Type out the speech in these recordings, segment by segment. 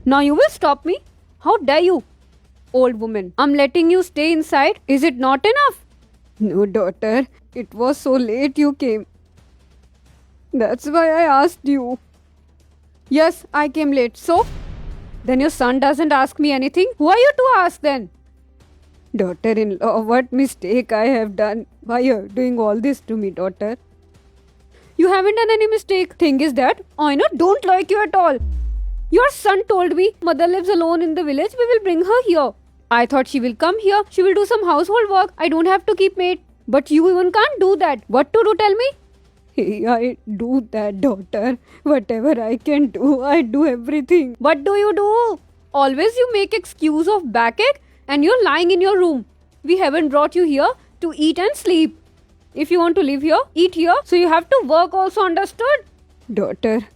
Now you will stop me? How dare you? Old woman, I'm letting you stay inside. Is it not enough? No, daughter. It was so late you came. That's why I asked you. Yes, I came late. So? Then your son doesn't ask me anything? Who are you to ask then? Daughter-in-law, what mistake I have done? Why you're doing all this to me, daughter? You haven't done any mistake. Thing is that I don't like you at all. Your son told me mother lives alone in the village. We will bring her here. I thought she will come here. She will do some household work. I don't have to keep maid. But you even can't do that. What to do, tell me? Hey, I do that, daughter. Whatever I can do, I do everything. What do you do? Always you make excuse of backache and you're lying in your room. We haven't brought you here to eat and sleep. If you want to live here, eat here. So you have to work also, understood? Daughter,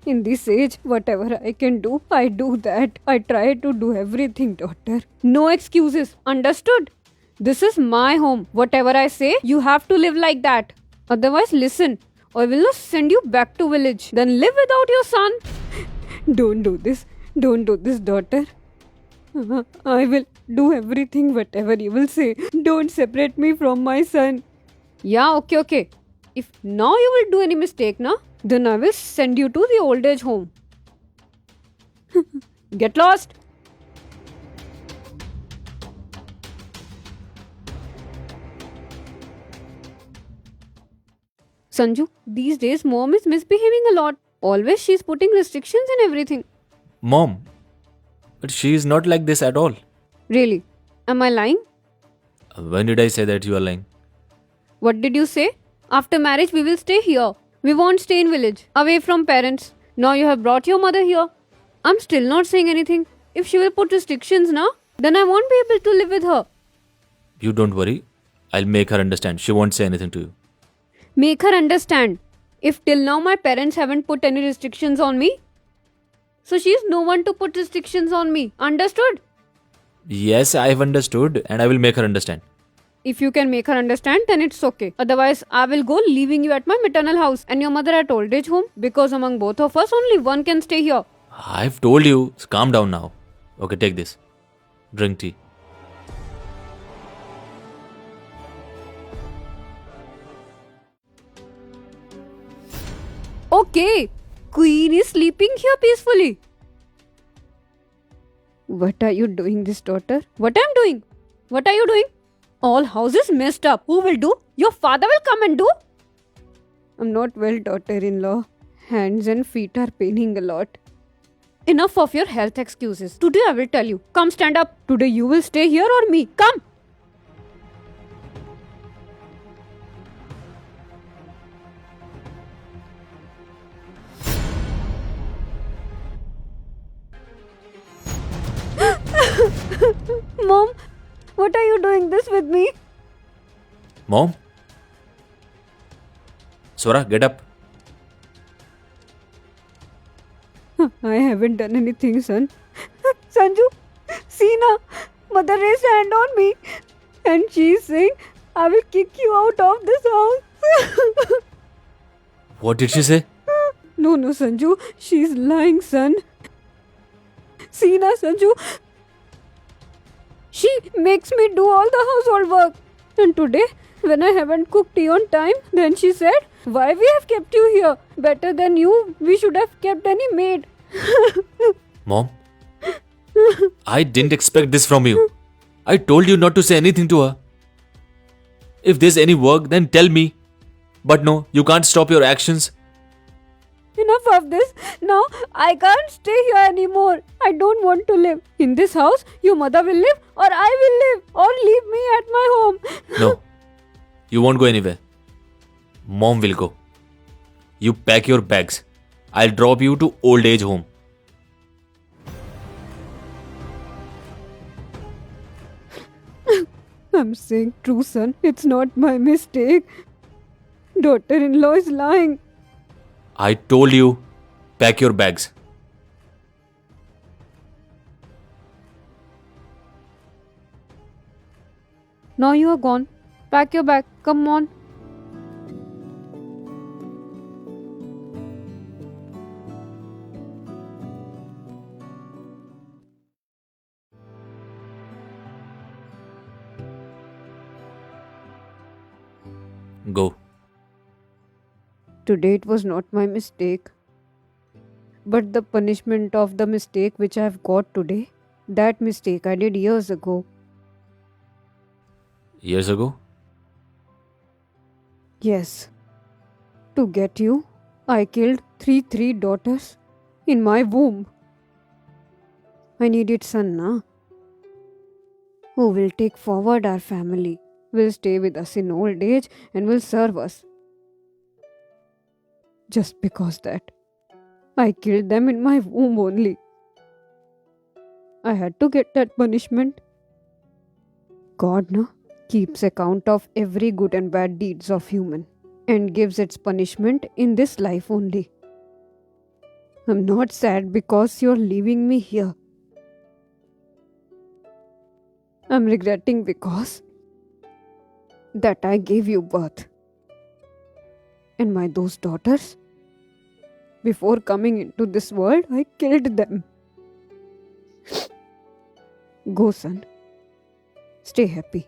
in this age, whatever I can do, I do that. I try to do everything, daughter. No excuses, understood? This is my home. Whatever I say, you have to live like that. Otherwise, listen. I will not send you back to village. Then live without your son. Don't do this. Don't do this, daughter. I will do everything whatever you will say. Don't separate me from my son. Yeah, okay. If now you will do any mistake, na, then I will send you to the old age home. Get lost. Sanju, these days mom is misbehaving a lot. Always she's putting restrictions in everything. Mom, but she is not like this at all. Really? Am I lying? When did I say that you are lying? What did you say? After marriage we will stay here. We won't stay in village, away from parents. Now you have brought your mother here. I'm still not saying anything. If she will put restrictions now, then I won't be able to live with her. You don't worry. I'll make her understand. She won't say anything to you. Make her understand. If till now my parents haven't put any restrictions on me, so she is no one to put restrictions on me. Understood? Yes, I've understood and I will make her understand. If you can make her understand, then it's okay. Otherwise, I will go leaving you at my maternal house and your mother at old age home, because among both of us, only one can stay here. I've told you. Calm down now. Okay, take this. Drink tea. Okay, Queen is sleeping here peacefully. What are you doing this, daughter? What I'm doing? What are you doing? All house is messed up. Who will do? Your father will come and do? I'm not well, daughter-in-law. Hands and feet are paining a lot. Enough of your health excuses. Today I will tell you. Come, stand up. Today you will stay here or me. Come. Mom, what are you doing this with me? Mom? Swara, get up. I haven't done anything, son. Sanju, see na, mother raised a hand on me and she is saying, I will kick you out of this house. What did she say? No, Sanju, she's lying, son. See na, Sanju, she makes me do all the household work. And today, when I haven't cooked tea on time, then she said, why we have kept you here? Better than you, we should have kept any maid. Mom? I didn't expect this from you. I told you not to say anything to her. If there's any work, then tell me. But no, you can't stop your actions. Enough of this. Now I can't stay here anymore. I don't want to live. In this house, your mother will live or I will live, or leave me at my home. No, you won't go anywhere. Mom will go. You pack your bags. I'll drop you to old age home. I'm saying true, son. It's not my mistake. Daughter-in-law is lying. I told you, pack your bags. Now you are gone. Pack your bag. Come on. Go. Today it was not my mistake, but the punishment of the mistake which I have got today, that mistake I did years ago. Years ago? Yes. To get you, I killed three daughters in my womb. I needed son, na? Who will take forward our family, will stay with us in old age and will serve us. Just because that I killed them in my womb only. I had to get that punishment. God, no, keeps account of every good and bad deeds of human and gives its punishment in this life only. I'm not sad because you're leaving me here. I'm regretting because that I gave you birth. And my those daughters, before coming into this world, I killed them. Go, son. Stay happy.